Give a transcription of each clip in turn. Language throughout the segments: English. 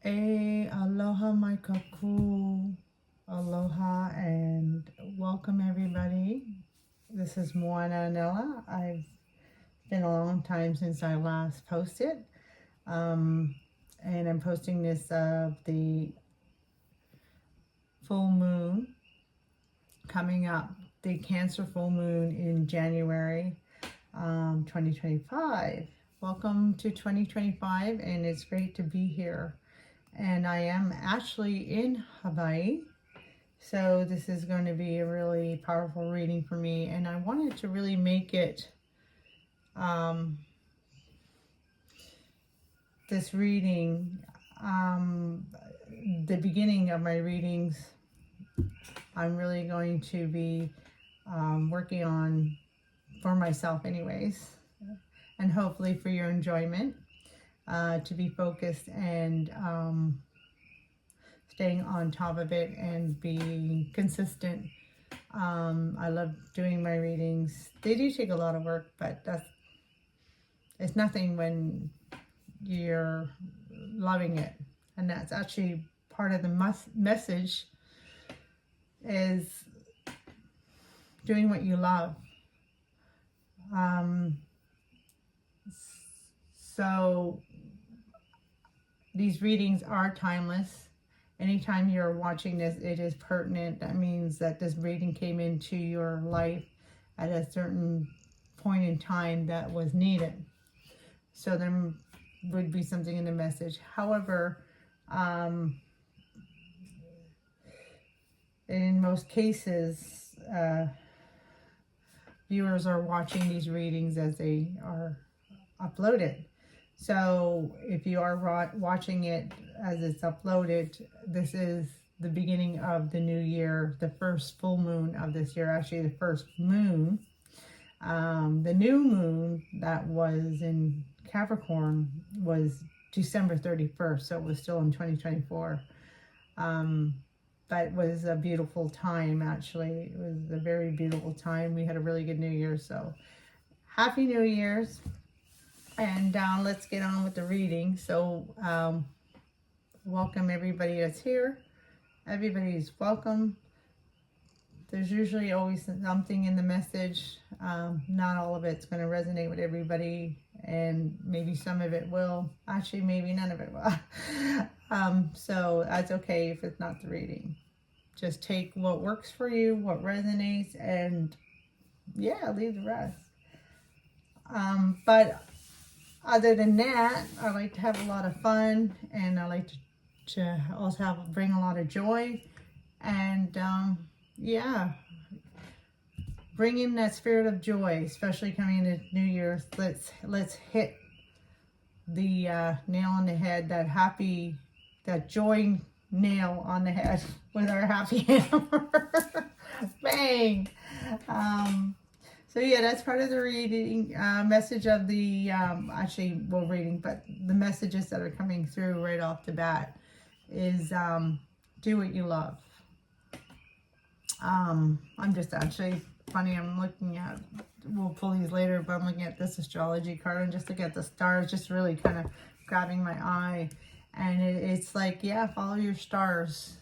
Aloha Mai Kākou. Aloha and welcome everybody. This is Moana. I've been a long time since I last posted. And I'm posting this of the full moon coming up, the Cancer full moon in January 2025. Welcome to 2025, and it's great to be here. And I am actually in Hawaii, so this is going to be a really powerful reading for me, and I wanted to really make it this reading the beginning of my readings. I'm really going to be working on for myself anyways, and hopefully for your enjoyment, to be focused and staying on top of it and being consistent. I love doing my readings. They do take a lot of work, but it's nothing when you're loving it. And that's actually part of the message, is doing what you love. So these readings are timeless. Anytime you're watching this, it is pertinent. That means that this reading came into your life at a certain point in time that was needed. So there would be something in the message. However, in most cases, viewers are watching these readings as they are uploaded. So if you are watching it as it's uploaded, this is the beginning of the new year, the first full moon of this year, actually the first moon. The new moon that was in Capricorn was December 31st, so it was still in 2024. But it was a beautiful time, actually. It was a very beautiful time. We had a really good New Year, so Happy New Year's. And let's get on with the reading. So welcome everybody that's here. Everybody's welcome. There's usually always something in the message. Not all of it's going to resonate with everybody, and maybe some of it will. Actually, maybe none of it will. So that's okay if it's not the reading. Just take what works for you, what resonates, and yeah, leave the rest. But other than that, I like to have a lot of fun, and I like to also bring a lot of joy, and yeah, bring in that spirit of joy, especially coming into New Year's. Let's hit the nail on the head, that joy nail on the head with our happy hammer. Bang! So yeah, that's part of the reading, message of the, reading, but the messages that are coming through right off the bat is do what you love. I'm just actually, funny, I'm looking at, we'll pull these later, but I'm looking at this astrology card and just look at the stars, just really kind of grabbing my eye. And it's like, yeah, follow your stars.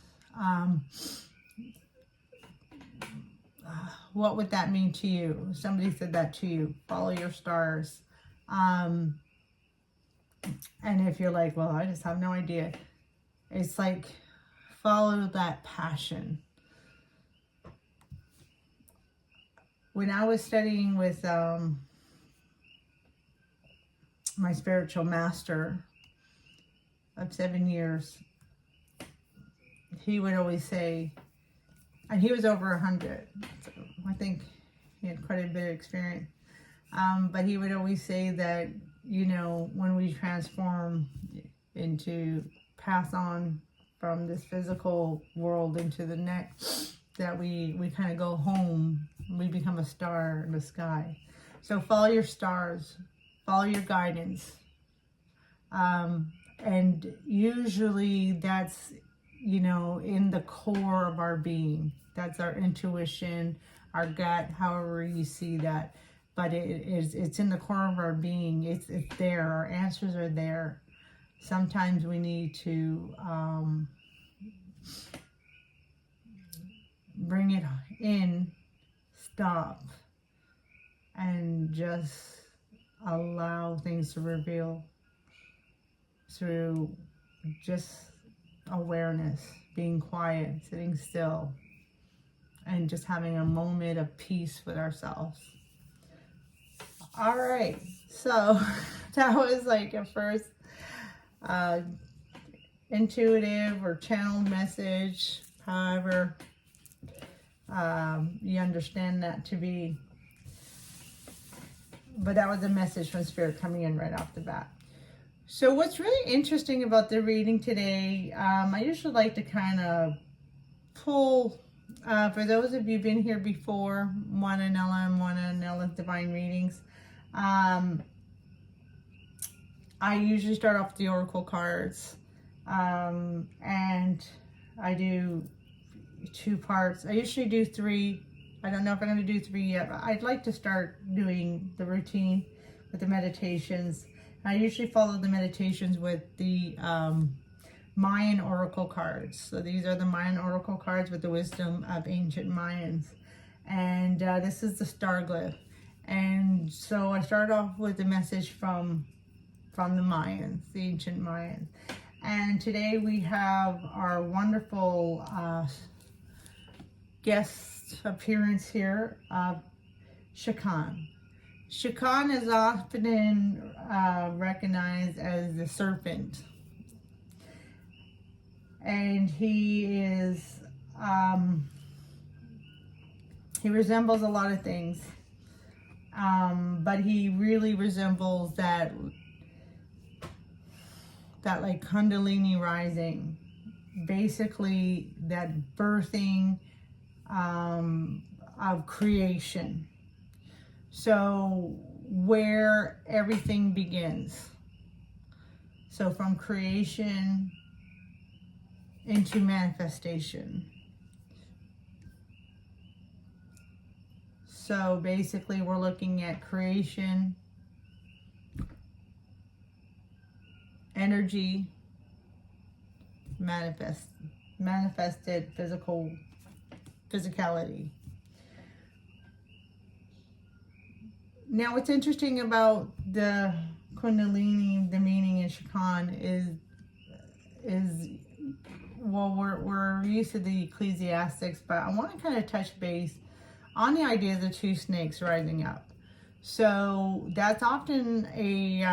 What would that mean to you? Somebody said that to you. Follow your stars. And if you're like, well, I just have no idea. It's like, follow that passion. When I was studying with my spiritual master of 7 years, he would always say, and he was over 100, so I think he had quite a bit of experience. But he would always say that, you know, when we transform into, pass on from this physical world into the next, that we kind of go home, we become a star in the sky. So follow your stars, follow your guidance. And usually that's, you know, in the core of our being. That's our intuition, our gut, however you see that. But it's in the core of our being. It's there. Our answers are there. sometimes we need to bring it in, stop, and just allow things to reveal through just awareness, being quiet, sitting still, and just having a moment of peace with ourselves. All right, so that was like a first intuitive or channeled message, however you understand that to be. But that was a message from Spirit coming in right off the bat. So what's really interesting about the reading today, I usually like to kind of pull, for those of you who've been here before, one Anella and one Anella Divine Readings, I usually start off with the Oracle cards, and I do 2 parts. I usually do 3. I don't know if I'm going to do 3 yet, but I'd like to start doing the routine with the meditations. I usually follow the meditations with the Mayan Oracle cards. So these are the Mayan Oracle cards with the wisdom of ancient Mayans. And this is the star glyph. And so I start off with a message from the Mayans, the ancient Mayans. And today we have our wonderful guest appearance here of Chicchan. Chicchan is often recognized as the Serpent, and he is he resembles a lot of things, but he really resembles that like Kundalini rising, basically that birthing of creation. So where everything begins. So from creation into manifestation. So basically we're looking at creation, energy, manifested physicality. Now, what's interesting about the Kundalini, the meaning in Chicchan is well, we're used to the ecclesiastics, but I want to kind of touch base on the idea of the 2 snakes rising up. So that's often a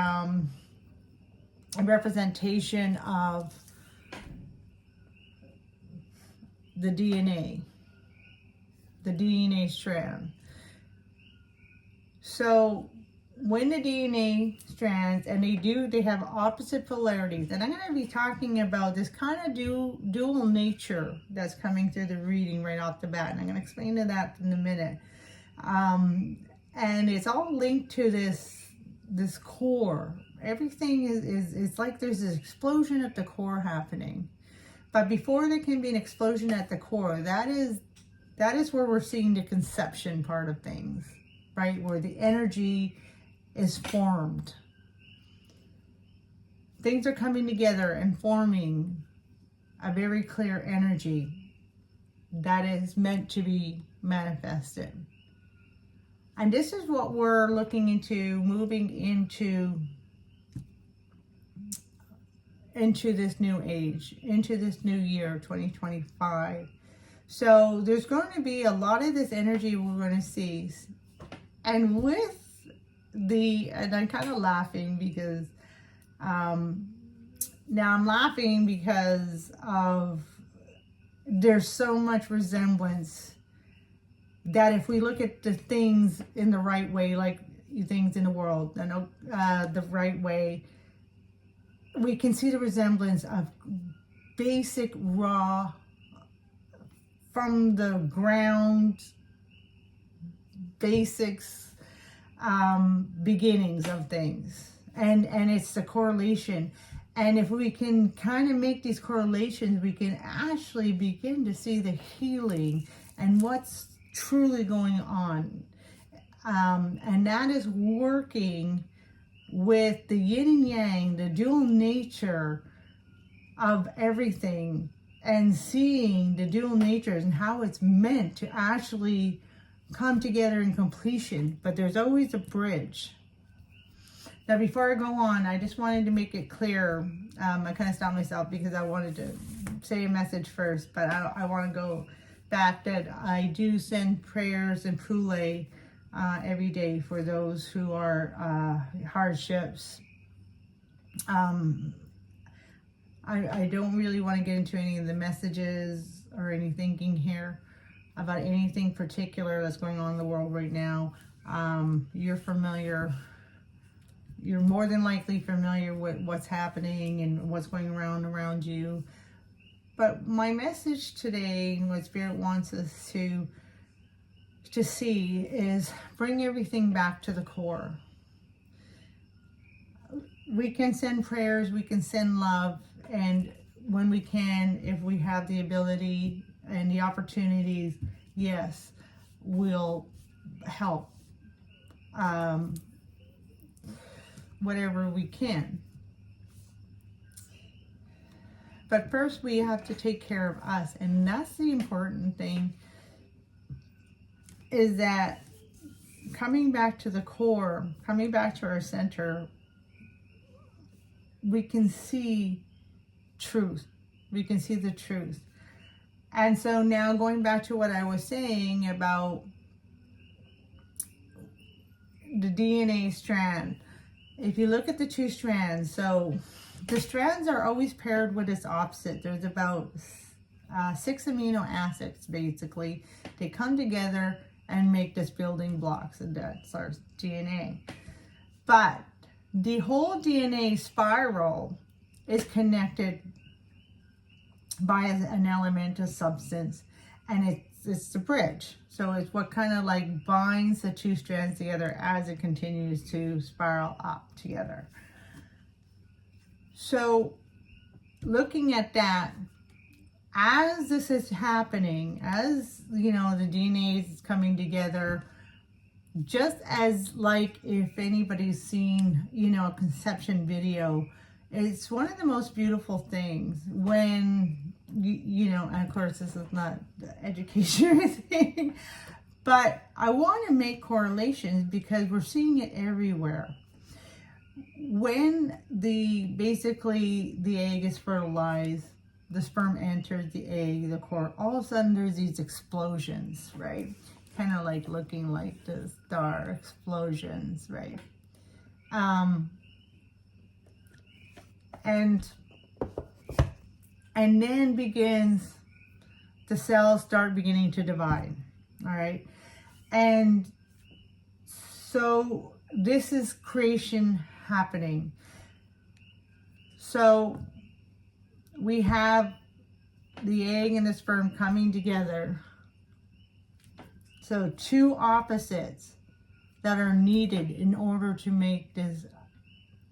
representation of the DNA strand. So when the DNA strands, and they have opposite polarities, and I'm going to be talking about this kind of dual nature that's coming through the reading right off the bat, and I'm going to explain to that in a minute. And it's all linked to this core. Everything is like there's this explosion at the core happening. But before there can be an explosion at the core, that is where we're seeing the conception part of things, right? Where the energy is formed. Things are coming together and forming a very clear energy that is meant to be manifested. And this is what we're looking into, moving into this new age, into this new year, 2025. So there's going to be a lot of this energy we're going to see. And and I'm kind of laughing because, now I'm laughing because of there's so much resemblance that if we look at the things in the right way, like things in the world, the right way, we can see the resemblance of basic raw, from the ground, basics, beginnings of things. And it's the correlation. And if we can kind of make these correlations, we can actually begin to see the healing and what's truly going on. And that is working with the yin and yang, the dual nature of everything, and seeing the dual natures and how it's meant to actually come together in completion. But there's always a bridge. Now, before I go on, I just wanted to make it clear. I kind of stopped myself because I wanted to say a message first, but I want to go back that I do send prayers and pule every day for those who are hardships. I don't really want to get into any of the messages or any thinking here about anything particular that's going on in the world right now. You're familiar. You're more than likely familiar with what's happening and what's going around you. But my message today, what Spirit wants us to see, is bring everything back to the core. We can send prayers, we can send love, and when we can, if we have the ability and the opportunities, yes, we'll help whatever we can. But first we have to take care of us, and that's the important thing, is that coming back to the core, coming back to our center, we can see truth. We can see the truth. And so now going back to what I was saying about the DNA strand, if you look at the two strands, so the strands are always paired with its opposite. There's about 6 amino acids, basically. They come together and make this building blocks, and that's our DNA. But the whole DNA spiral is connected by an element, a substance, and it's the bridge. So it's what kind of like binds the two strands together as it continues to spiral up together. So looking at that, as this is happening, as you know, the DNA is coming together, just as like if anybody's seen, you know, a conception video, it's one of the most beautiful things when you know, and of course this is not education or anything, but I want to make correlations because we're seeing it everywhere. When basically the egg is fertilized, the sperm enters the egg, the core, all of a sudden there's these explosions, right? Kind of like looking like the star explosions, right? And then the cells start beginning to divide, all right? And so this is creation happening. So we have the egg and the sperm coming together. So two opposites that are needed in order to make this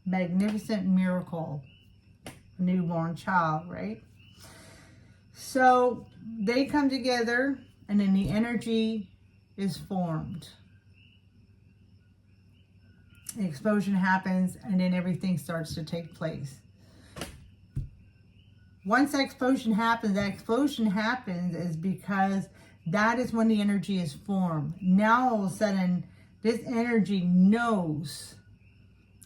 magnificent miracle, newborn child, right? So they come together and then the energy is formed. The explosion happens and then everything starts to take place. Once that explosion happens is because that is when the energy is formed. Now all of a sudden, this energy knows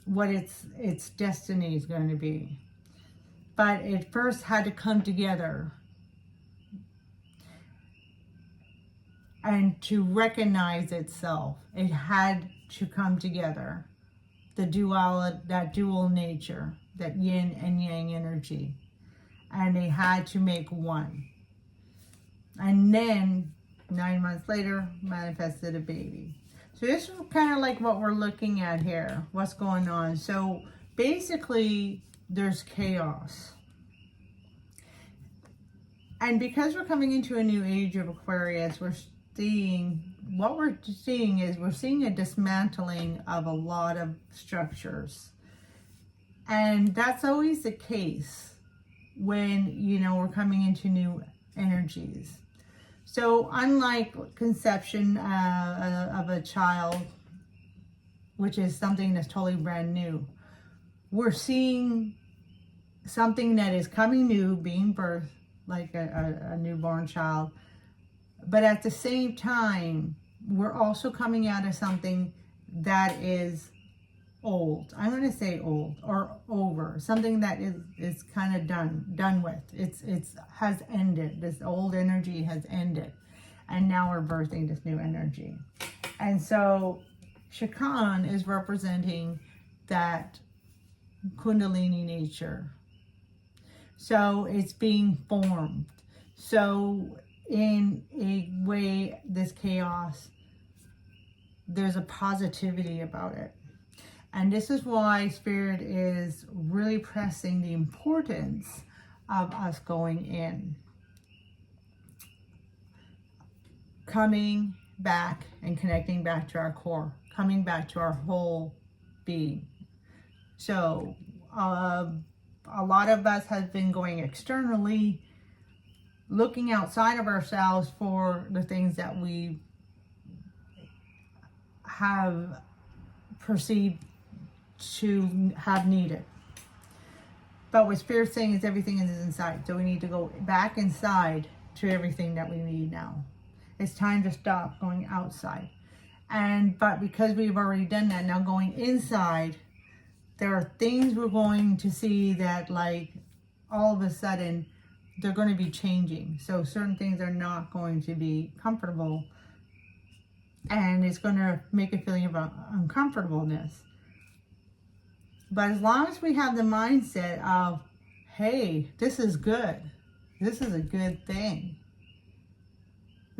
what its destiny is going to be. But it first had to come together and to recognize itself. It had to come together. That dual nature, that yin and yang energy. And they had to make one. And then 9 months later, manifested a baby. So this is kind of like what we're looking at here. What's going on? So basically, there's chaos. And because we're coming into a new age of Aquarius, we're seeing a dismantling of a lot of structures. And that's always the case when, you know, we're coming into new energies. So unlike conception of a child, which is something that's totally brand new. We're seeing something that is coming new, being birthed, like a newborn child. But at the same time, we're also coming out of something that is old. I'm going to say old or over. Something that is kind of done with. It's has ended. This old energy has ended. And now we're birthing this new energy. And so Chicchan is representing that Kundalini nature. So it's being formed. So in a way, this chaos, there's a positivity about it. And this is why Spirit is really pressing the importance of us going in. Coming back and connecting back to our core. Coming back to our whole being. So, a lot of us have been going externally, looking outside of ourselves for the things that we have perceived to have needed. But what Spirit's saying is everything is inside. So we need to go back inside to everything that we need now. It's time to stop going outside. But because we've already done that, now going inside, there are things we're going to see that, like, all of a sudden they're going to be changing. So certain things are not going to be comfortable, and it's going to make a feeling of uncomfortableness. But as long as we have the mindset of, hey, this is good. This is a good thing.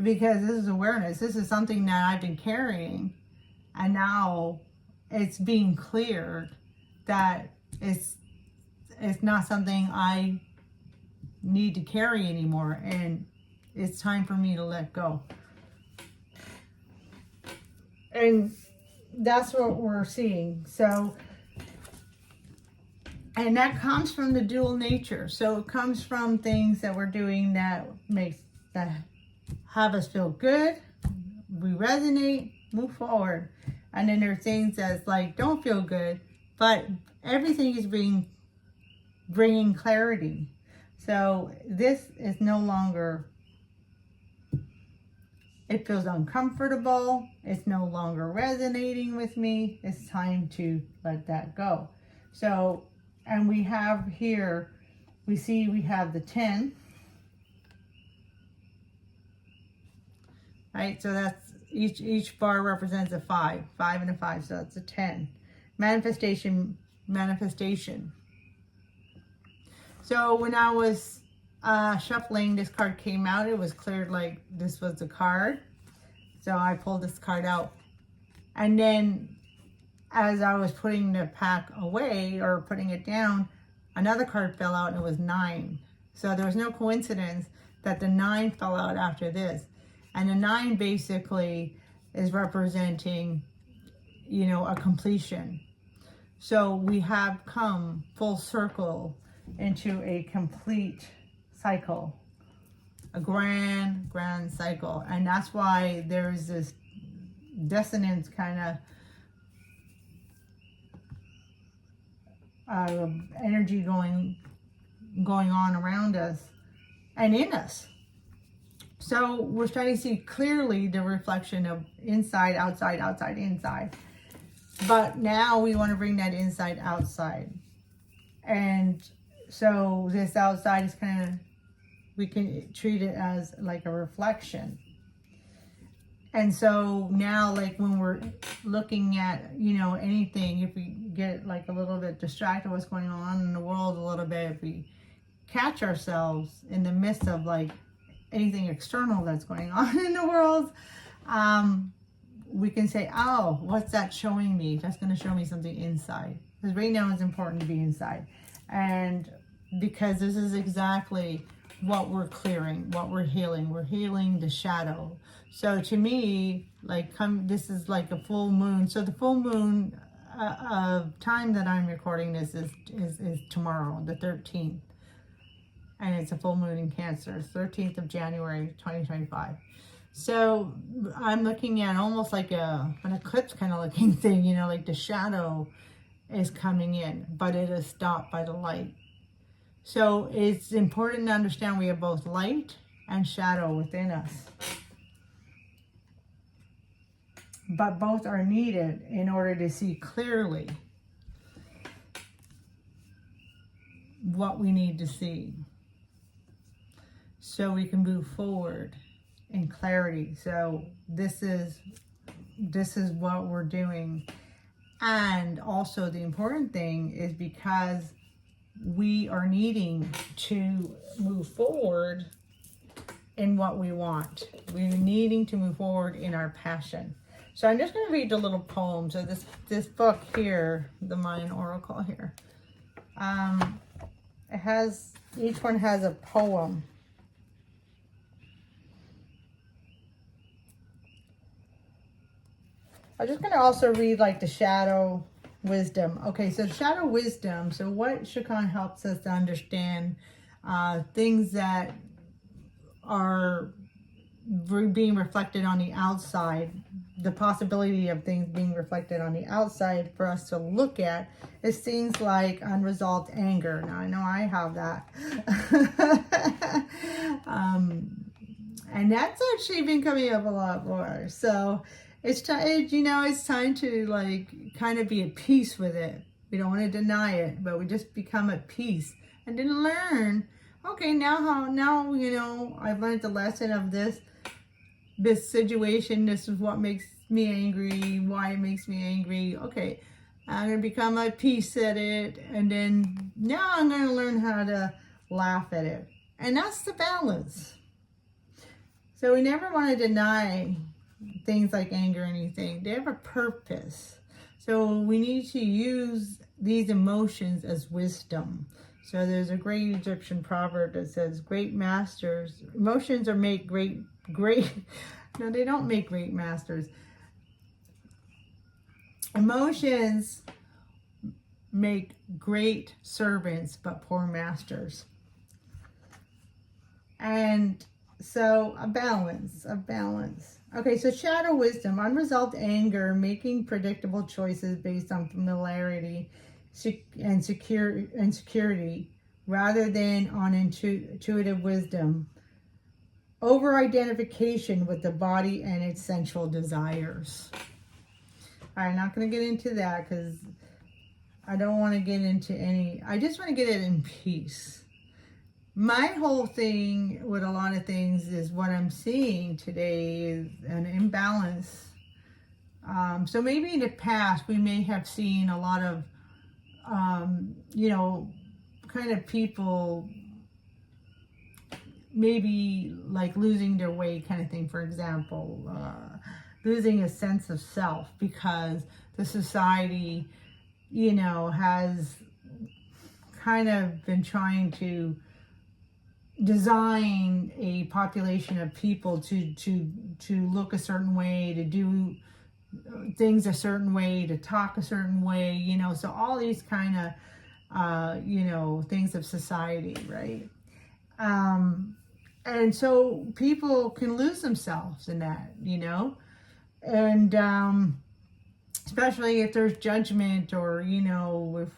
Because this is awareness. This is something that I've been carrying. And now it's being cleared that it's not something I need to carry anymore. And it's time for me to let go. And that's what we're seeing. So, and that comes from the dual nature. So it comes from things that we're doing that have us feel good, we resonate, move forward. And then there are things that's like don't feel good, but everything is bringing clarity. So this is no longer, it feels uncomfortable, it's no longer resonating with me, it's time to let that go. So, and we have here, we have the 10. Right, so that's each bar represents a 5 and a 5, so that's a 10. Manifestation. So when I was shuffling, this card came out. It was cleared like this was the card. So I pulled this card out, and then as I was putting the pack away or putting it down, another card fell out, and it was 9. So there was no coincidence that the 9 fell out after this. And the 9 basically is representing, a completion. So we have come full circle into a complete cycle, a grand cycle. And that's why there's this dissonance kind of energy going on around us and in us. So we're starting to see clearly the reflection of inside, outside, outside, inside. But now we want to bring that inside, outside. And so this outside is kind of, we can treat it as like a reflection. And so now, like when we're looking at, anything, if we get like a little bit distracted what's going on in the world a little bit, if we catch ourselves in the midst of like anything external that's going on in the world, we can say, oh, what's that showing me? That's going to show me something inside. Because right now it's important to be inside. And because this is exactly what we're clearing, what we're healing. We're healing the shadow. So to me, this is like a full moon. So the full moon time that I'm recording this is tomorrow, the 13th. And it's a full moon in Cancer, 13th of January, 2025. So I'm looking at almost like an eclipse kind of looking thing, you know, like the shadow is coming in, but it is stopped by the light. So it's important to understand we have both light and shadow within us. But both are needed in order to see clearly what we need to see, so we can move forward in clarity. So this is what we're doing. And also the important thing is because we are needing to move forward in what we want. We're needing to move forward in our passion. So I'm just going to read a little poem. So this book here, the Mayan Oracle here, it has, each one has a poem. I'm just going to also read like the shadow wisdom. Okay, so shadow wisdom. So what Chicchan helps us to understand things that are being reflected on the outside, the possibility of things being reflected on the outside for us to look at is things like unresolved anger. Now I know I have that. And that's actually been coming up a lot more. So it's time, you know, it's time to like kind of be at peace with it. We don't want to deny it, but we just become at peace and then learn, okay, now you know, I've learned the lesson of this situation. This is what makes me angry, why it makes me angry. Okay, I'm going to become at peace at it. And then now I'm going to learn how to laugh at it. And that's the balance. So we never want to deny things like anger or anything. They have a purpose. So we need to use these emotions as wisdom. So there's a great Egyptian proverb that says, great masters, emotions are make great, no, they don't make great masters. Emotions make great servants, but poor masters. And so a balance. Okay, so shadow wisdom, unresolved anger, making predictable choices based on familiarity and security rather than on intuitive wisdom. Over-identification with the body and its sensual desires. All right, I'm not going to get into that because I don't want to get into any, I just want to get it in peace. My whole thing with a lot of things is what I'm seeing today is an imbalance. So maybe in the past we may have seen a lot of, you know, kind of people maybe like losing their way kind of thing, for example, losing a sense of self because the society, you know, has kind of been trying to design a population of people to look a certain way, to do things a certain way, to talk a certain way, you know, so all these kind of you know, things of society, right? And so people can lose themselves in that, you know, and especially if there's judgment, or, you know, if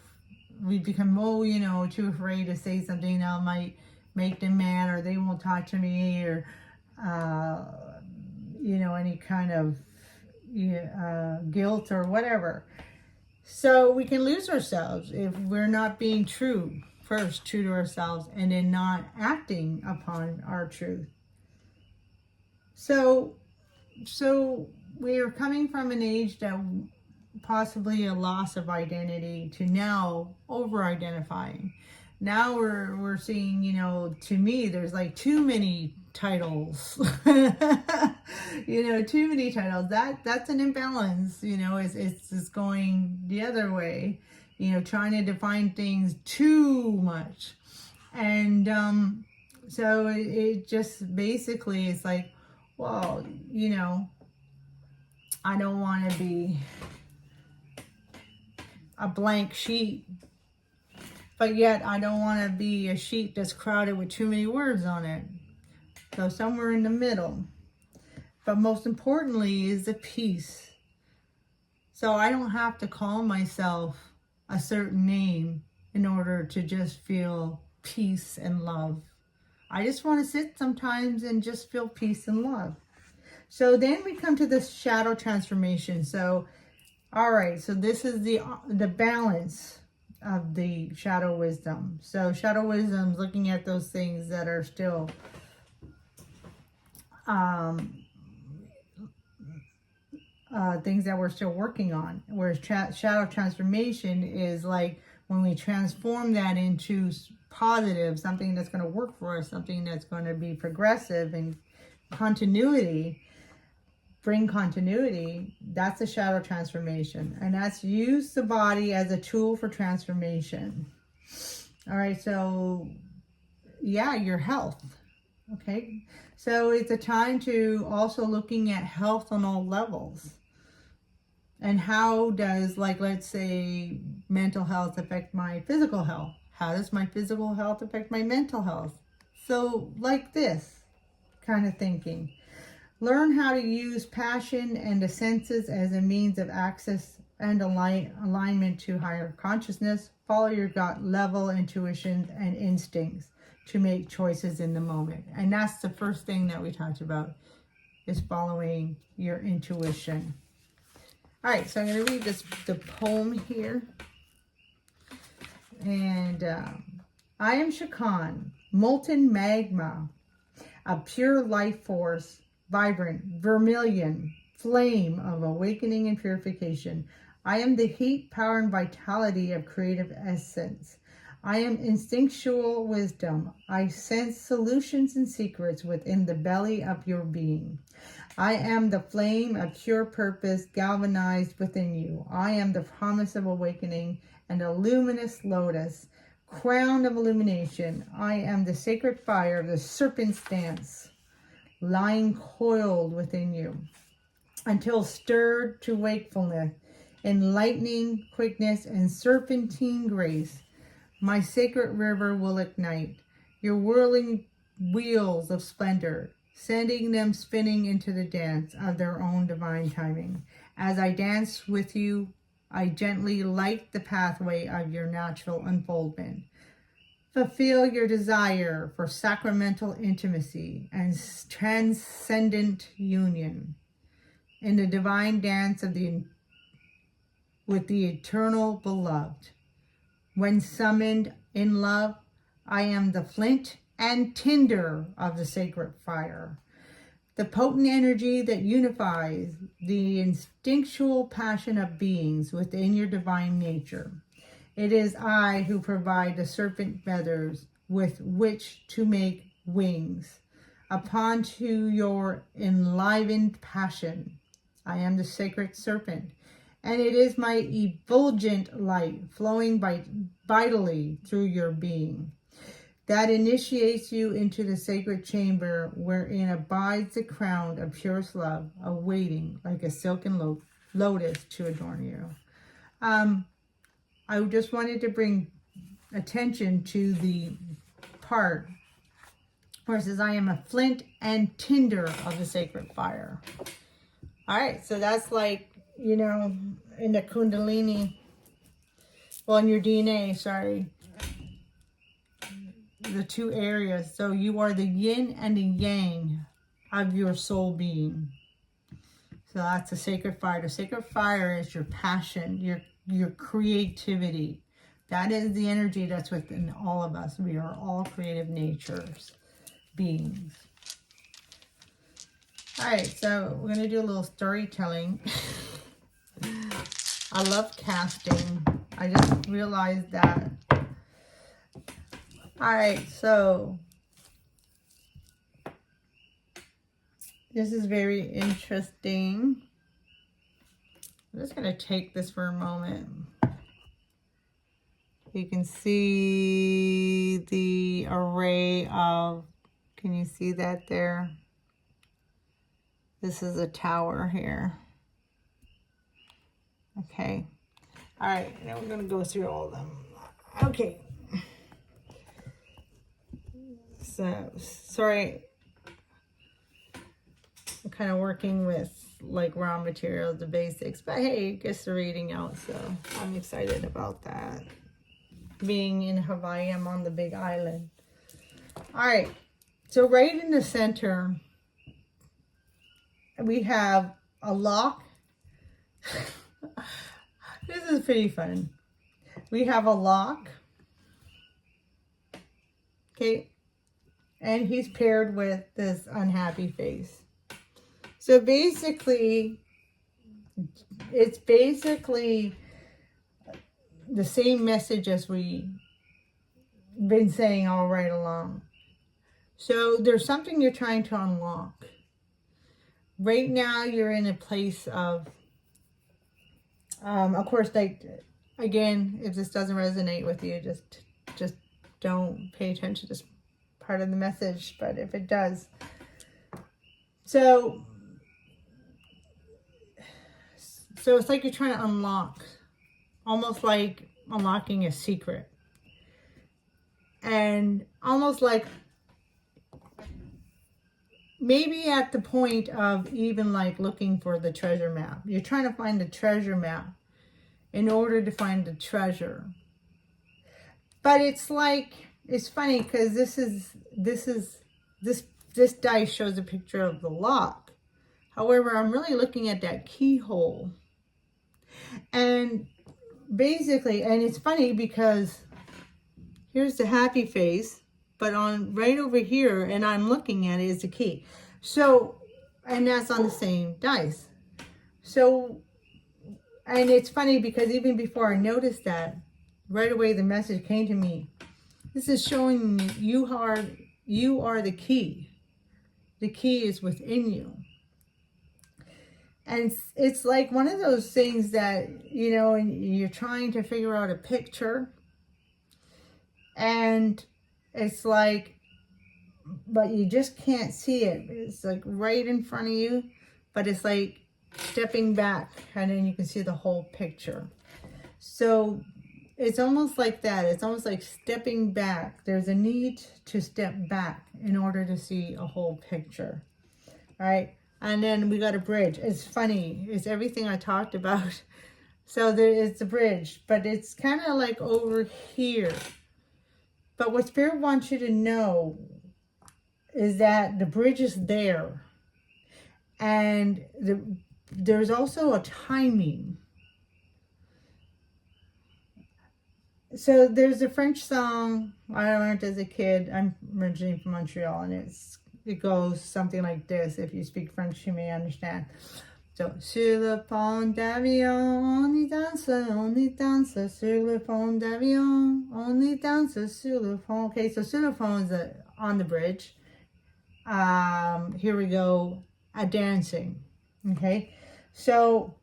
we become, oh, you know, too afraid to say something that might make them mad, or they won't talk to me, or you know, any kind of guilt or whatever. So we can lose ourselves if we're not being true to ourselves, and then not acting upon our truth. So we are coming from an age that possibly a loss of identity to now over-identifying. Now we're seeing, you know, to me, there's like too many titles, you know, too many titles. That's an imbalance, you know, it's going the other way, you know, trying to define things too much. And so it just basically is like, well, you know, I don't want to be a blank sheet, but yet I don't want to be a sheet that's crowded with too many words on it. So somewhere in the middle. but most importantly is the peace. So I don't have to call myself a certain name in order to just feel peace and love. I just want to sit sometimes and just feel peace and love. So then we come to this shadow transformation. So, all right, so this is the balance of the shadow wisdom. So shadow wisdom is looking at those things that are still things that we're still working on. Whereas shadow transformation is like when we transform that into positive, something that's going to work for us, something that's going to be progressive and continuity, bring continuity. That's a shadow transformation, and that's use the body as a tool for transformation. All right, so yeah, your health. Okay, so it's a time to also looking at health on all levels. And how does, like, let's say mental health affect my physical health? How does my physical health affect my mental health? So like this kind of thinking. Learn how to use passion and the senses as a means of access and alignment to higher consciousness. Follow your gut level intuition and instincts to make choices in the moment. And that's the first thing that we talked about, is following your intuition. All right, so I'm going to read the poem here. And I am Chicchan, molten magma, a pure life force, vibrant, vermilion, flame of awakening and purification. I am the heat, power, and vitality of creative essence. I am instinctual wisdom. I sense solutions and secrets within the belly of your being. I am the flame of pure purpose galvanized within you. I am the promise of awakening and a luminous lotus, crown of illumination. I am the sacred fire of the serpent's dance, lying coiled within you, until stirred to wakefulness, enlightening quickness and serpentine grace. My sacred river will ignite your whirling wheels of splendor, sending them spinning into the dance of their own divine timing. As I dance with you, I gently light the pathway of your natural unfoldment. Fulfill your desire for sacramental intimacy and transcendent union in the divine dance of with the eternal beloved. When summoned in love, I am the flint and tinder of the sacred fire, the potent energy that unifies the instinctual passion of beings within your divine nature. It is I who provide the serpent feathers with which to make wings upon to your enlivened passion. I am the sacred serpent, and it is my effulgent light flowing vitally through your being that initiates you into the sacred chamber wherein abides the crown of purest love, awaiting like a silken lotus to adorn you. I just wanted to bring attention to the part where it says, I am a flint and tinder of the sacred fire. All right, so that's like, you know, in the Kundalini, well, in your DNA, sorry, the two areas. So you are the yin and the yang of your soul being. So that's the sacred fire. The sacred fire is your passion, your creativity. That is the energy that's within all of us. We are all creative natures, beings. All right, so we're going to do a little storytelling. I love casting. I just realized that. All right, so this is very interesting. I'm just going to take this for a moment. You can see the array of, can you see that there? This is a tower here. Okay. All right, now we're going to go through all of them. Okay. So, sorry. kind of working with like raw materials, the basics, but hey, it gets the reading out, so I'm excited about that. Being in Hawaii, I'm on the big island. All right, so right in the center, we have a lock. This is pretty fun. We have a lock, okay, and he's paired with this unhappy face. So basically, it's basically the same message as we've been saying all right along. So there's something you're trying to unlock. Right now, you're in a place of course, like, again, if this doesn't resonate with you, just don't pay attention to this part of the message. But if it does, so it's like you're trying to unlock, almost like unlocking a secret, and almost like maybe at the point of even like looking for the treasure map. You're trying to find the treasure map in order to find the treasure. But it's like, it's funny because this dice shows a picture of the lock. However, I'm really looking at that keyhole. And basically, and it's funny because here's the happy face, but on right over here, and I'm looking at it, is the key. So, and that's on the same dice. So, and it's funny because even before I noticed that, right away the message came to me. This is showing you are the key. The key is within you. And it's like one of those things that, you know, you're trying to figure out a picture. And it's like, but you just can't see it. It's like right in front of you, but it's like stepping back and then you can see the whole picture. So it's almost like that. It's almost like stepping back. There's a need to step back in order to see a whole picture. All right. And then we got a bridge. It's funny. It's everything I talked about. So there is the bridge, but it's kind of like over here. But what Spirit wants you to know is that the bridge is there. And there's also a timing. So there's a French song I learned as a kid. I'm originally from Montreal, and it goes something like this. If you speak French, you may understand. So, sur le pont d'avion, on y danse sur le pont d'avion, on y danse sur le pont. Okay, so sur le pont is on the bridge. Here we go, a dancing. Okay, so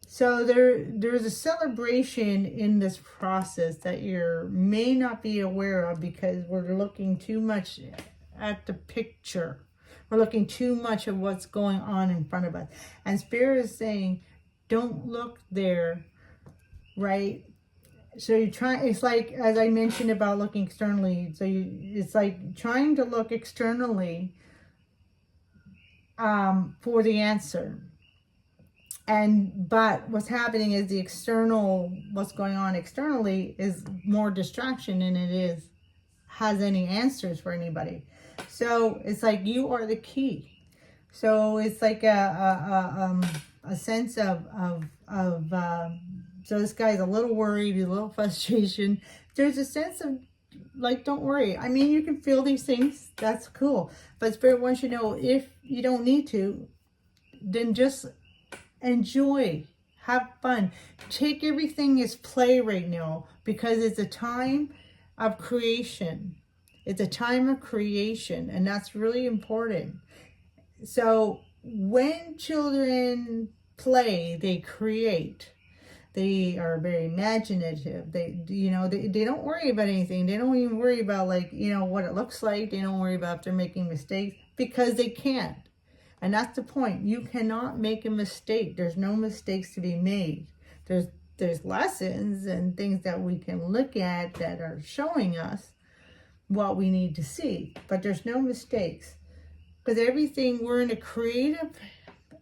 there's a celebration in this process that you may not be aware of because we're looking too much at the picture. We're looking too much at what's going on in front of us. And Spirit is saying, don't look there, right? So you're trying, it's like, as I mentioned about looking externally, so it's like trying to look externally for the answer. But what's happening is what's going on externally is more distraction than it has any answers for anybody. So it's like you are the key. So it's like a sense of so this guy's a little worried, a little frustration. There's a sense of like, don't worry. I mean, you can feel these things. That's cool. But Spirit wants you to know, if you don't need to, then just enjoy, have fun, take everything as play right now, because it's a time of creation. It's a time of creation, and that's really important. So when children play, they create. They are very imaginative. They don't worry about anything. They don't even worry about, like, what it looks like. They don't worry about if they're making mistakes, because they can't. And that's the point. You cannot make a mistake. There's no mistakes to be made. There's lessons and things that we can look at that are showing us what we need to see. But there's no mistakes. Because everything, we're in a creative,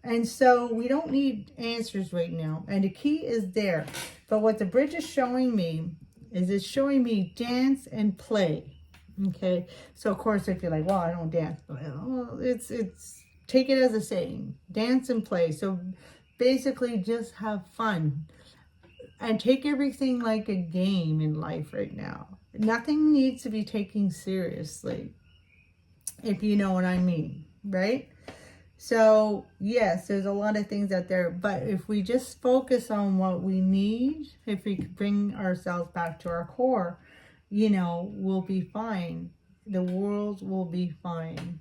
and so we don't need answers right now. And the key is there. But what the bridge is showing me is it's showing me dance and play. Okay, so of course if you're like, well, I don't dance, well, it's take it as a saying, dance and play. So basically just have fun and take everything like a game in life right now. Nothing needs to be taken seriously, if you know what I mean, right? So yes, there's a lot of things out there, but if we just focus on what we need, if we bring ourselves back to our core, you know, we'll be fine. The world will be fine.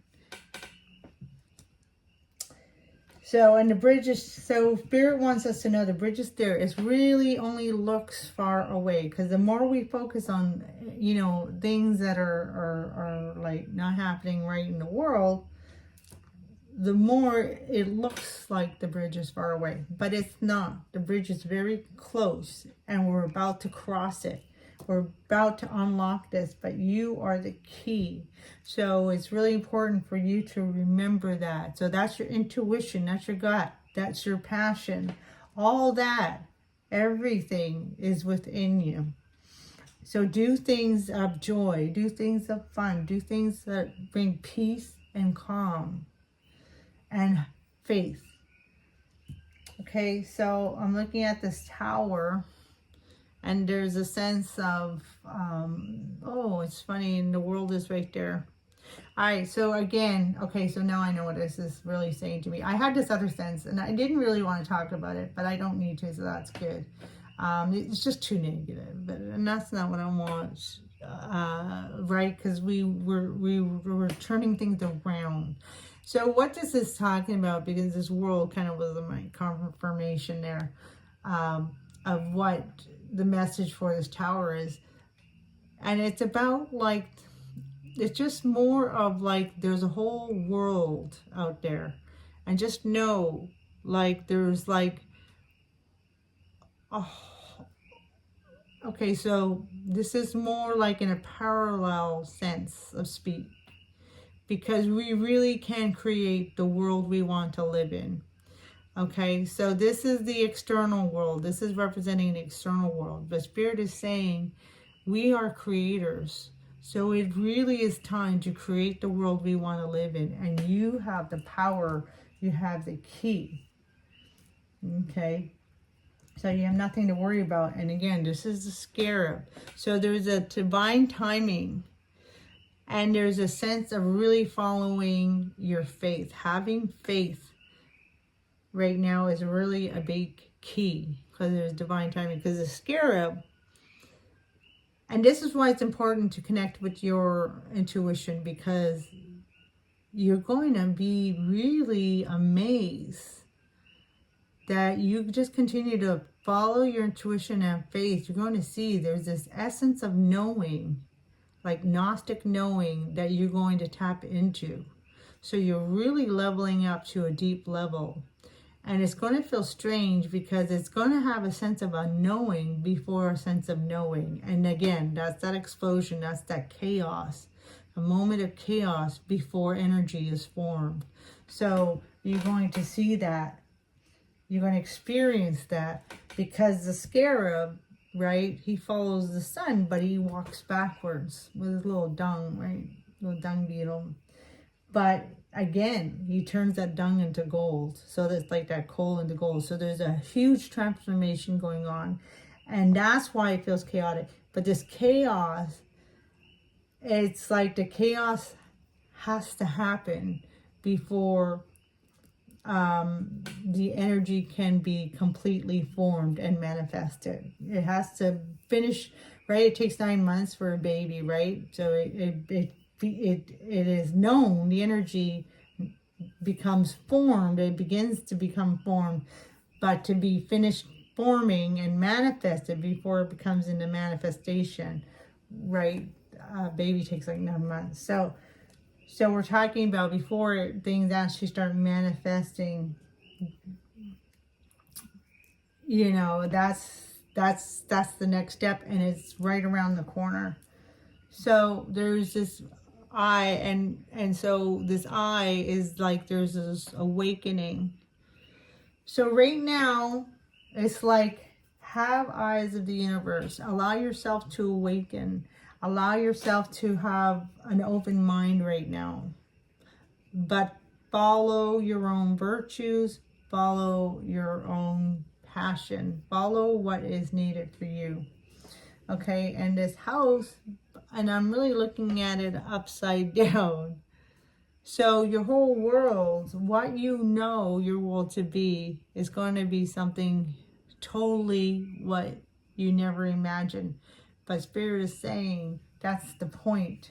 So, and the bridge is, so Spirit wants us to know the bridge is there. It really only looks far away, because the more we focus on, you know, things that are like not happening right in the world, the more it looks like the bridge is far away. But it's not. The bridge is very close, and we're about to cross it. We're about to unlock this, but you are the key. So it's really important for you to remember that. So that's your intuition, that's your gut, that's your passion. All that, everything is within you. So do things of joy, do things of fun, do things that bring peace and calm and faith. Okay, so I'm looking at this tower. And there's a sense of, oh, it's funny, and the world is right there. All right, so again, okay, so now I know what this is really saying to me. I had this other sense, and I didn't really want to talk about it, but I don't need to, so that's good. It's just too negative, and that's not what I want, right? Because we were turning things around. So what this is talking about, because this world kind of was my confirmation there, of what the message for this tower is. And it's about like, it's just more of like, there's a whole world out there, and just know like there's like, oh, okay, so this is more like in a parallel sense of speak, because we really can create the world we want to live in. Okay, so this is the external world. This is representing the external world. But Spirit is saying we are creators. So it really is time to create the world we want to live in. And you have the power. You have the key. Okay, so you have nothing to worry about. And again, this is the scarab. So there's a divine timing. And there's a sense of really following your faith. Having faith right now is really a big key, because there's divine timing, because the scarab, and this is why it's important to connect with your intuition, because you're going to be really amazed that you just continue to follow your intuition and faith. You're going to see there's this essence of knowing, like Gnostic knowing, that you're going to tap into. So you're really leveling up to a deep level. And it's going to feel strange, because it's going to have a sense of unknowing before a sense of knowing. And again, that's that explosion, that's that chaos, a moment of chaos before energy is formed. So you're going to see that. You're going to experience that, because the scarab, right, he follows the sun, but he walks backwards with his little dung, right, little dung beetle. But again, he turns that dung into gold. So that's like that coal into gold. So there's a huge transformation going on. And that's why it feels chaotic. But this chaos, it's like the chaos has to happen before the energy can be completely formed and manifested. It has to finish, right? It takes 9 months for a baby, right? So it is known, the energy becomes formed, it begins to become formed, but to be finished forming and manifested before it becomes into manifestation, right? Baby takes like 9 months. So we're talking about before things actually start manifesting, you know, that's the next step, and it's right around the corner. So there's this eye, and so this eye is like there's this awakening. So right now, it's like, have eyes of the universe. Allow yourself to awaken. Allow yourself to have an open mind right now. But follow your own virtues. Follow your own passion. Follow what is needed for you. Okay, and this house, and I'm really looking at it upside down. So your whole world, what you know your world to be, is going to be something totally what you never imagined. But Spirit is saying that's the point,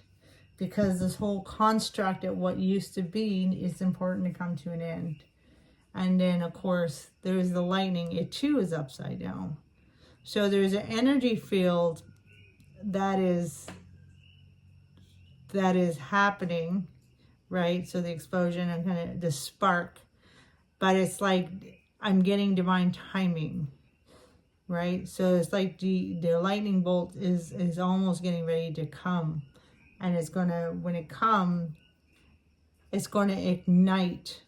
because this whole construct of what used to be is important to come to an end. And then, of course, there's the lightning. It too is upside down. So there's an energy field that is happening, right? So the explosion and kind of the spark, but it's like I'm getting divine timing, right? So it's like the lightning bolt is almost getting ready to come, and it's gonna, when it comes, it's gonna ignite.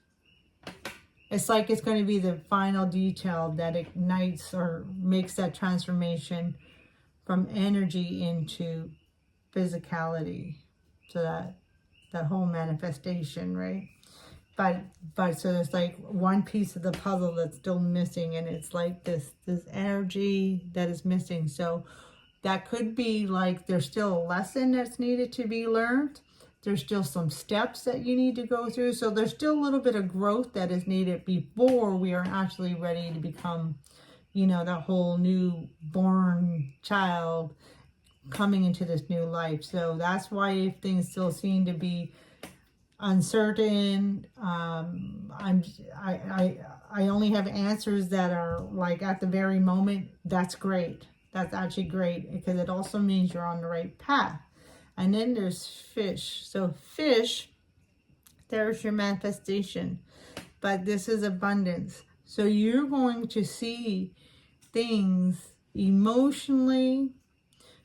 It's like it's going to be the final detail that ignites or makes that transformation from energy into physicality. So that whole manifestation, right? But so there's like one piece of the puzzle that's still missing, and it's like this energy that is missing. So that could be like there's still a lesson that's needed to be learned. There's still some steps that you need to go through. So there's still a little bit of growth that is needed before we are actually ready to become, you know, that whole new born child coming into this new life. So that's why if things still seem to be uncertain, I only have answers that are like at the very moment. That's great. That's actually great, because it also means you're on the right path. And then there's fish. So fish, there's your manifestation. But this is abundance. So you're going to see things emotionally.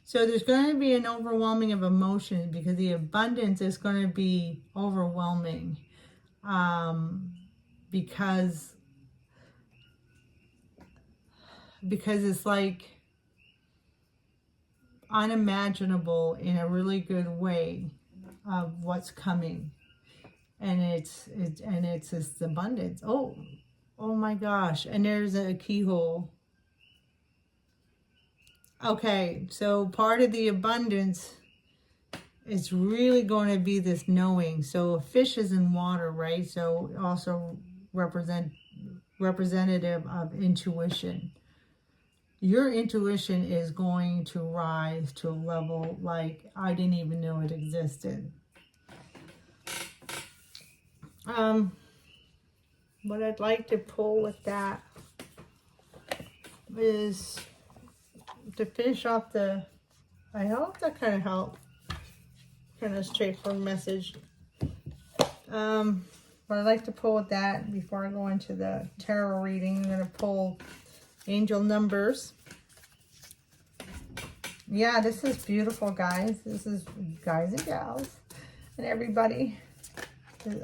So there's going to be an overwhelming of emotions, because the abundance is going to be overwhelming. Because it's like unimaginable in a really good way of what's coming, and it's this abundance. Oh my gosh! And there's a keyhole. Okay, so part of the abundance is really going to be this knowing. So a fish is in water, right? So also representative of intuition. Your intuition is going to rise to a level like I didn't even know it existed. What I'd like to pull with that is to finish off the, I hope that kind of helped, kind of straightforward message. What I'd like to pull with that before I go into the tarot reading, I'm going to pull angel numbers. Yeah, this is beautiful, guys. This is guys and gals and everybody.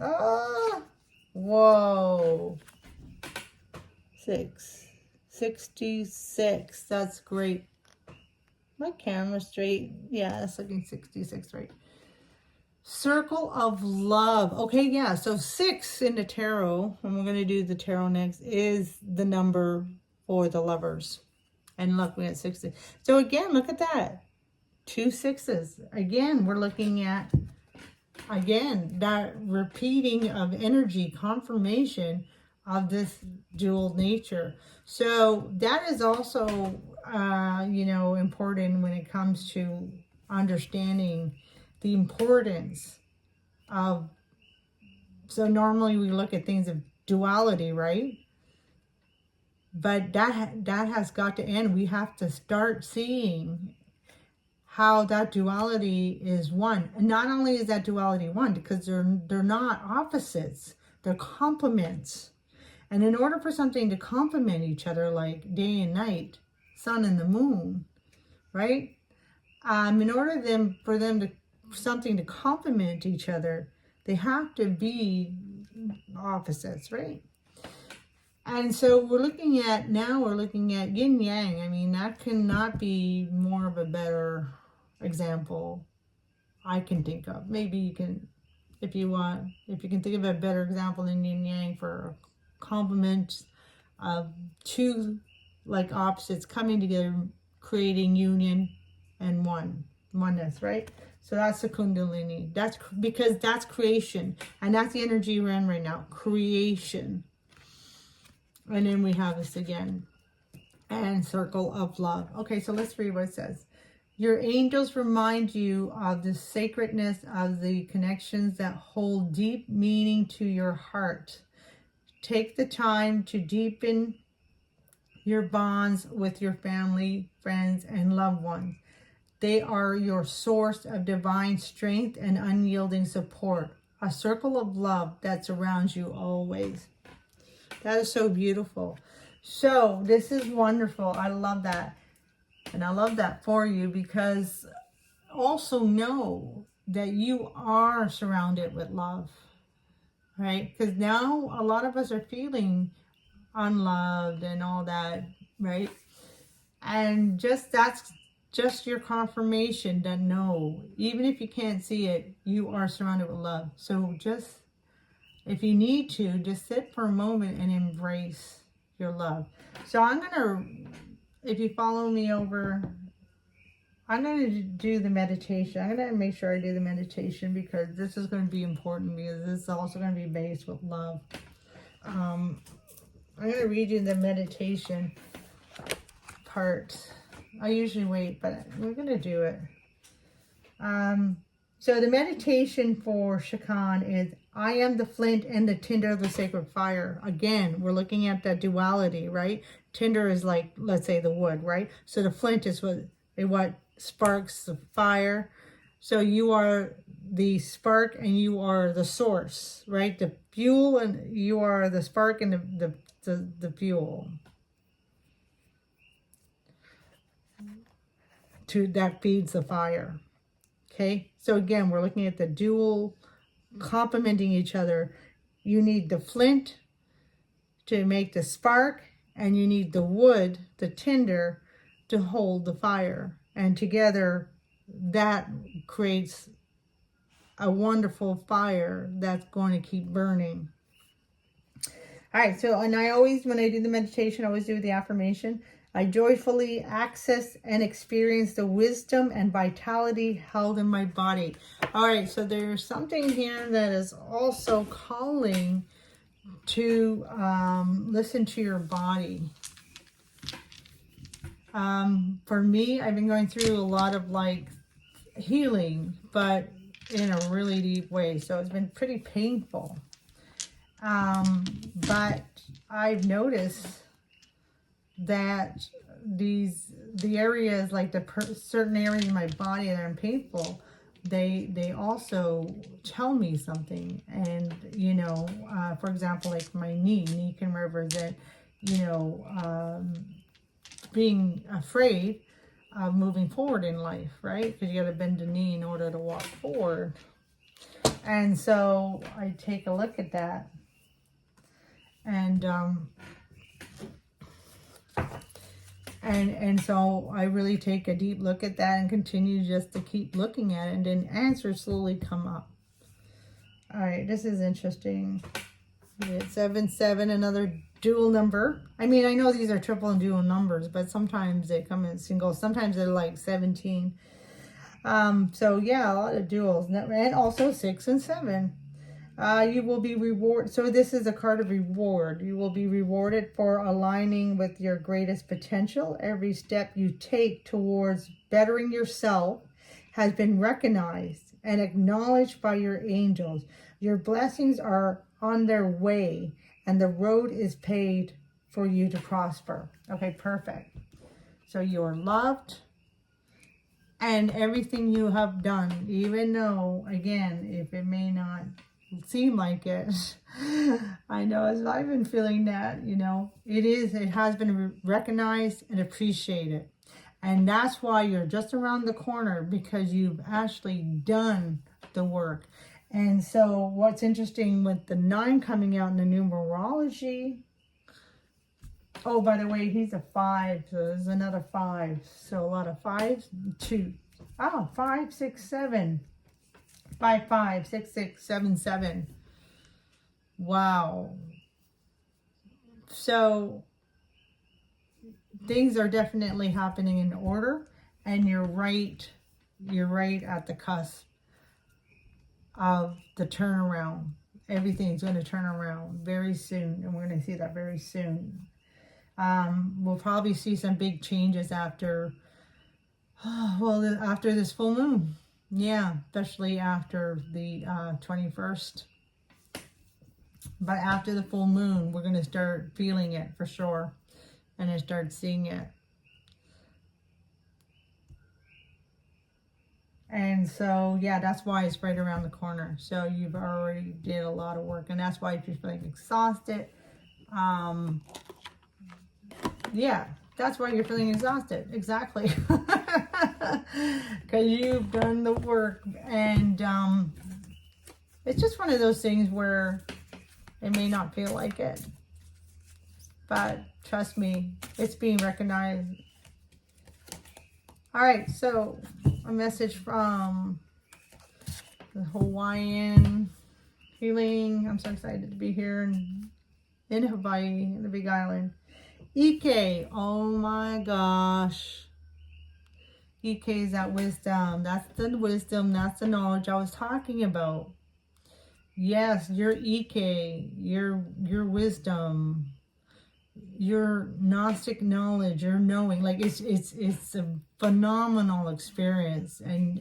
Oh, whoa. 66. That's great. My camera's straight. Yeah, it's looking 66 right. Circle of love. Okay, yeah. So 6 in the tarot, and we're going to do the tarot next, is the number for the lovers. And look, we got 60. So again, look at that. 2 6s. Again, we're looking at, again, that repeating of energy, confirmation of this dual nature. So that is also, you know, important when it comes to understanding the importance of, so normally we look at things of duality, right? But that has got to end. We have to start seeing how that duality is one. And not only is that duality one, because they're not opposites, they're complements. And in order for something to complement each other, like day and night, sun and the moon, right? In order for something to complement each other, they have to be opposites, right? And so we're looking at yin yang. I mean, that cannot be more of a better example I can think of. Maybe you can, if you can think of a better example than yin yang for complements of two like opposites coming together, creating union and oneness, right? So that's the Kundalini. That's because that's creation, and that's the energy we're in right now, creation. And then we have this again, and circle of love. Okay, so let's read what it says. Your angels remind you of the sacredness of the connections that hold deep meaning to your heart. Take the time to deepen your bonds with your family, friends, and loved ones. They are your source of divine strength and unyielding support. A circle of love that surrounds you always. That is so beautiful. So this is wonderful. I love that. And I love that for you, because also know that you are surrounded with love, right? Because now a lot of us are feeling unloved and all that, right? And that's just your confirmation that no, even if you can't see it, you are surrounded with love. So just, if you need to, just sit for a moment and embrace your love. So I'm going to, if you follow me over, I'm going to do the meditation. I'm going to make sure I do the meditation, because this is going to be important, because this is also going to be based with love. I'm going to read you the meditation part. I usually wait, but we're going to do it. So the meditation for Chicchan is, I am the flint and the tinder of the sacred fire. Again, we're looking at that duality, right? Tinder is like, let's say, the wood, right? So the flint is what sparks the fire. So you are the spark and you are the source, right? The fuel, and you are the spark and the fuel that feeds the fire. Okay, so again, we're looking at the dual complementing each other. You need the flint to make the spark, and you need the wood, the tinder, to hold the fire. And together, that creates a wonderful fire that's going to keep burning. All right, so, and I always, when I do the meditation, I always do the affirmation. I joyfully access and experience the wisdom and vitality held in my body. All right, so there's something here that is also calling to listen to your body. For me, I've been going through a lot of like healing, but in a really deep way. So it's been pretty painful. But I've noticed that the areas, like certain areas in my body that are painful, they also tell me something. And you know, for example, like my knee can represent, you know, being afraid of moving forward in life, right? Because you got to bend the knee in order to walk forward. And so I take a look at that, and so I really take a deep look at that and continue just to keep looking at it, and then answers slowly come up. All right, this is interesting. It's 7-7, another dual number. I mean, I know these are triple and dual numbers, but sometimes they come in singles. Sometimes they're like 17. So yeah, a lot of duals, and also 6 and 7. You will be rewarded. So this is a card of reward. You will be rewarded for aligning with your greatest potential. Every step you take towards bettering yourself has been recognized and acknowledged by your angels. Your blessings are on their way, and the road is paved for you to prosper. Okay, perfect. So you're loved, and everything you have done, even though, again, if it may not seem like it, I know, as I've been feeling that, you know, it has been recognized and appreciated. And that's why you're just around the corner, because you've actually done the work. And so what's interesting with the 9 coming out in the numerology, oh, by the way, he's a 5, so there's another 5. So a lot of 5s, 2. Oh, 5, 6, 7. 5, 5, 6, 6, 7, 7. Wow. So things are definitely happening in order, and you're right at the cusp of the turnaround. Everything's going to turn around very soon, and we're going to see that very soon. We'll probably see some big changes after, after this full moon. Yeah, especially after the 21st. But after the full moon, we're going to start feeling it for sure. And I start seeing it. And so, yeah, that's why it's right around the corner. So you've already did a lot of work. And that's why if you're feeling exhausted, yeah, that's why you're feeling exhausted. Exactly. Because you've done the work. And it's just one of those things where it may not feel like it. But trust me, it's being recognized. All right, so a message from the Hawaiian healing. I'm so excited to be here in Hawaii, in the Big Island. Ike, oh my gosh. Ike is that wisdom. That's the wisdom, that's the knowledge I was talking about. Yes, your Ike, your wisdom, your Gnostic knowledge, your knowing, like it's a phenomenal experience, and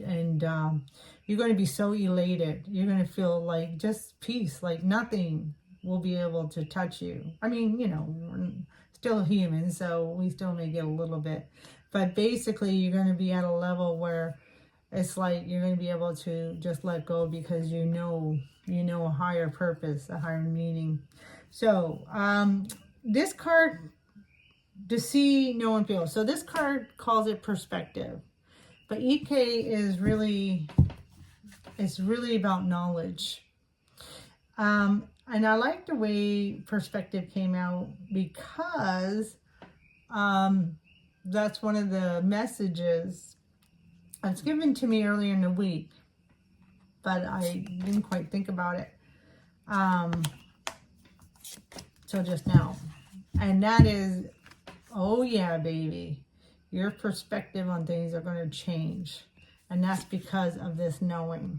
you're going to be so elated. You're going to feel like just peace, like nothing will be able to touch you. I mean, you know, we're still human, so we still may get a little bit, but basically you're going to be at a level where it's like you're going to be able to just let go, because you know a higher purpose, a higher meaning. So this card, to see, know, and feel. So this card calls it perspective. But Ike is really, it's really about knowledge. And I like the way perspective came out, because that's one of the messages that's given to me earlier in the week. But I didn't quite think about it till just now. And that is, oh yeah, baby, your perspective on things are going to change. And that's because of this knowing.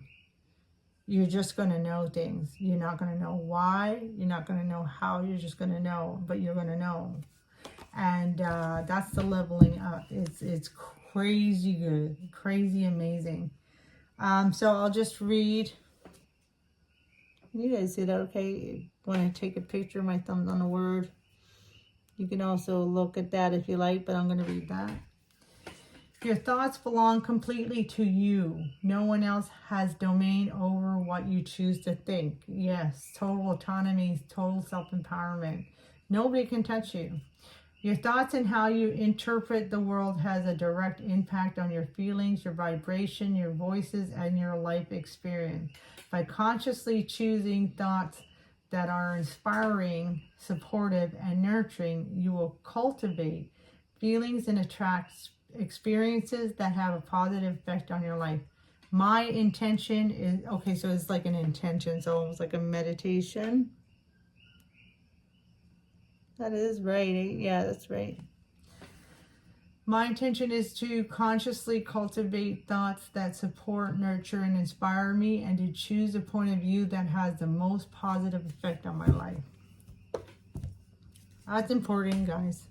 You're just going to know things. You're not going to know why. You're not going to know how. You're just going to know, but you're going to know. And that's the leveling up. It's crazy good, crazy amazing. So I'll just read. You guys see that okay? When I take a picture, my thumb's on a word. You can also look at that if you like, but I'm going to read that. Your thoughts belong completely to you. No one else has domain over what you choose to think. Yes, total autonomy, total self-empowerment. Nobody can touch you. Your thoughts and how you interpret the world has a direct impact on your feelings, your vibration, your voices, and your life experience. By consciously choosing thoughts that are inspiring, supportive, and nurturing, you will cultivate feelings and attract experiences that have a positive effect on your life. My intention is, okay, so it's like an intention, so almost like a meditation. That is right. Yeah, that's right. My intention is to consciously cultivate thoughts that support, nurture, and inspire me, and to choose a point of view that has the most positive effect on my life. That's important, guys.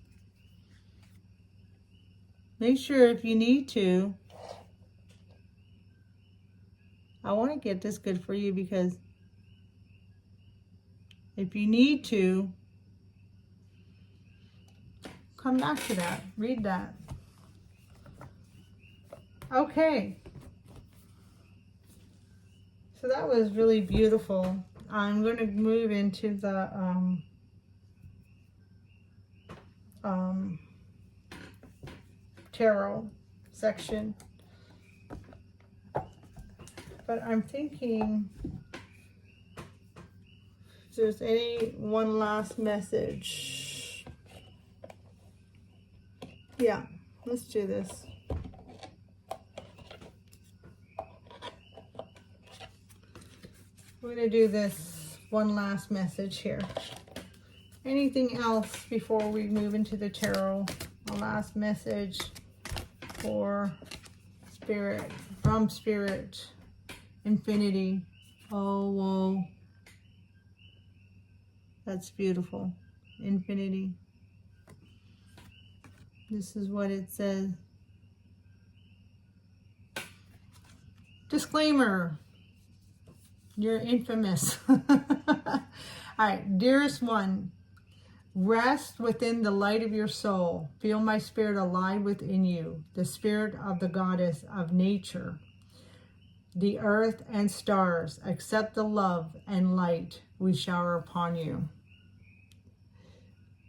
Make sure if you need to, I want to get this good for you, because if you need to, come back to that. Read that. Okay. So that was really beautiful. I'm going to move into the tarot section. But I'm thinking if there's any one last message. Yeah, let's do this. We're going to do this one last message here. Anything else before we move into the tarot? A last message for Spirit, from Spirit, Infinity. Oh, whoa. That's beautiful. Infinity. This is what it says. Disclaimer. You're infamous. All right, dearest one, rest within the light of your soul. Feel my spirit alive within you, the spirit of the goddess of nature, the earth and stars. Accept the love and light we shower upon you.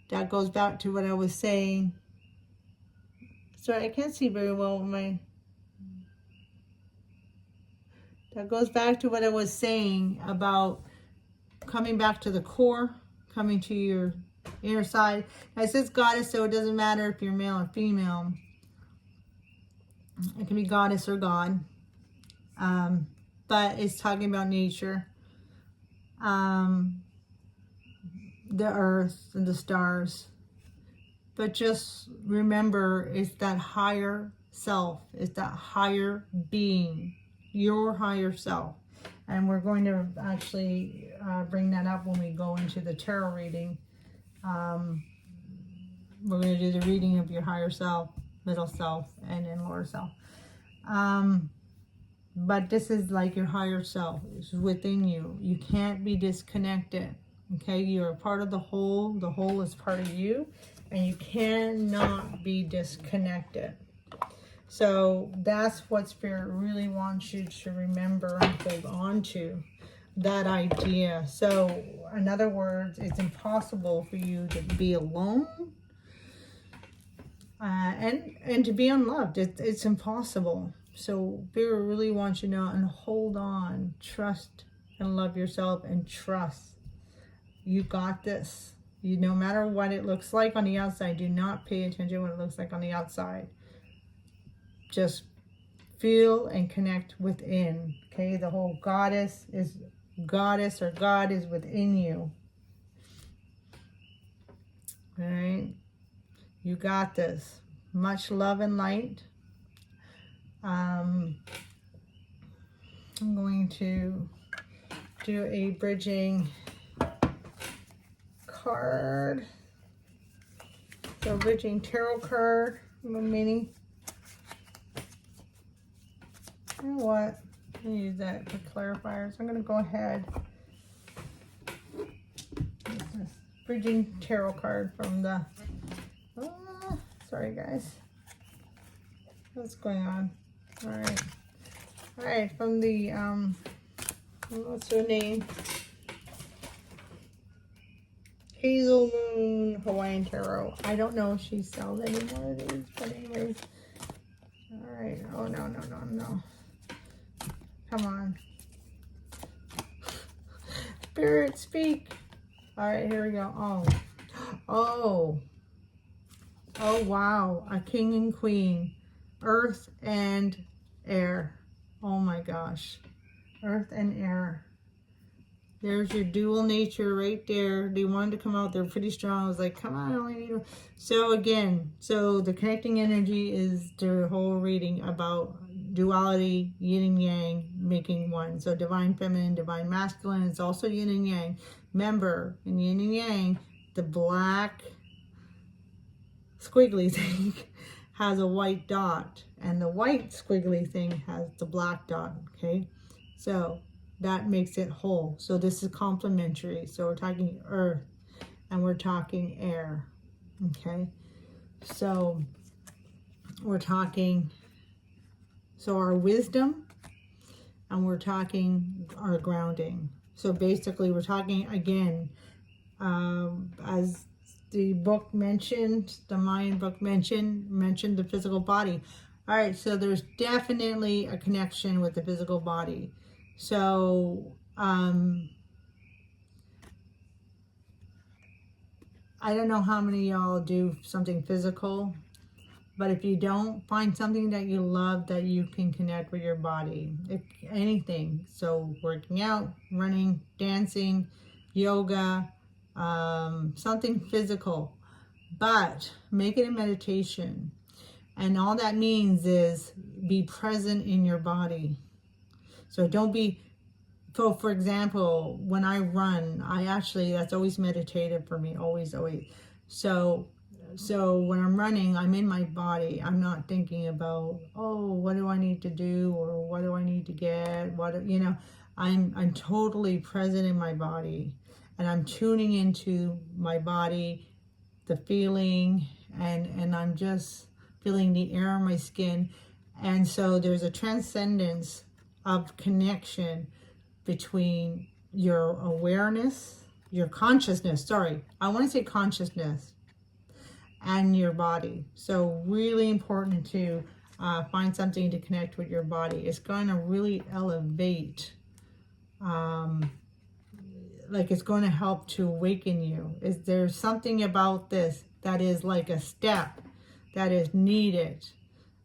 That goes back to what I was saying. Sorry, I can't see very well with my... That goes back to what I was saying about coming back to the core, coming to your inner side. Now, it says goddess, so it doesn't matter if you're male or female. It can be goddess or god. But it's talking about nature. The earth and the stars. But just remember, it's that higher self. It's that higher being. Your higher self. And we're going to actually bring that up when we go into the tarot reading. We're going to do the reading of your higher self, middle self, and then lower self. But this is like your higher self. It's within you. You can't be disconnected. Okay, you're a part of the whole. The whole is part of you. And you cannot be disconnected. So that's what Spirit really wants you to remember and hold on to, that idea. So in other words, it's impossible for you to be alone and to be unloved. It's impossible. So Spirit really wants you to know and hold on, trust and love yourself and trust. You got this. You, no matter what it looks like on the outside, do not pay attention to what it looks like on the outside. Just feel and connect within. Okay, the whole goddess or God is within you. All right, you got this. Much love and light. I'm going to do a bridging card. So bridging tarot card, a little mini. You know what? I use that for clarifiers. I'm going to go ahead. This bridging tarot card from the... sorry, guys. What's going on? All right. All right, from the... what's her name? Hazel Moon Hawaiian Tarot. I don't know if she sells any more of these, but anyways. All right. Oh, no. Come on. Spirit, speak. All right, here we go. Oh, wow. A king and queen. Earth and air. Oh, my gosh. Earth and air. There's your dual nature right there. They wanted to come out. They're pretty strong. I was like, come on, I only need one. So again, so the connecting energy is the whole reading about duality, yin and yang, making one. So divine feminine, divine masculine. It's also yin and yang. Remember, in yin and yang, the black squiggly thing has a white dot. And the white squiggly thing has the black dot, okay? So that makes it whole. So this is complementary. So we're talking earth and we're talking air, okay? So we're talking, so our wisdom, and we're talking our grounding. So basically we're talking again, as the book mentioned, the Mayan book mentioned the physical body. All right, so there's definitely a connection with the physical body. So I don't know how many of y'all do something physical, but if you don't, find something that you love that you can connect with your body. Anything. So working out, running, dancing, yoga, something physical. But make it a meditation. And all that means is be present in your body. So don't be, for example, when I run, that's always meditative for me, always. So when I'm running, I'm in my body. I'm not thinking about, oh, what do I need to do, or what do I need to get? I'm totally present in my body, and I'm tuning into my body, the feeling, and I'm just feeling the air on my skin. And so there's a transcendence of connection between your awareness, your consciousness, I want to say consciousness, and your body. So really important to find something to connect with your body. It's going to really elevate, it's going to help to awaken you. Is there something about this that is like a step that is needed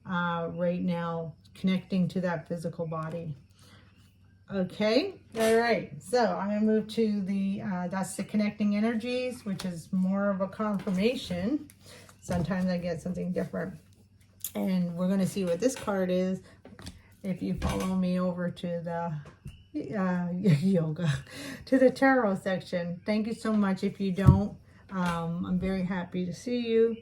right now, connecting to that physical body? Okay, all right, so I'm going to move to that's the connecting energies, which is more of a confirmation. Sometimes I get something different. And we're going to see what this card is if you follow me over to the yoga, to the tarot section. Thank you so much. If you don't, I'm very happy to see you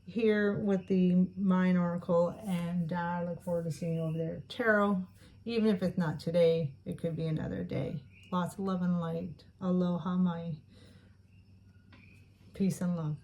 here with the Mayan Oracle, and I look forward to seeing you over there at tarot. Even if it's not today, it could be another day. Lots of love and light. Aloha Mai. Peace and love.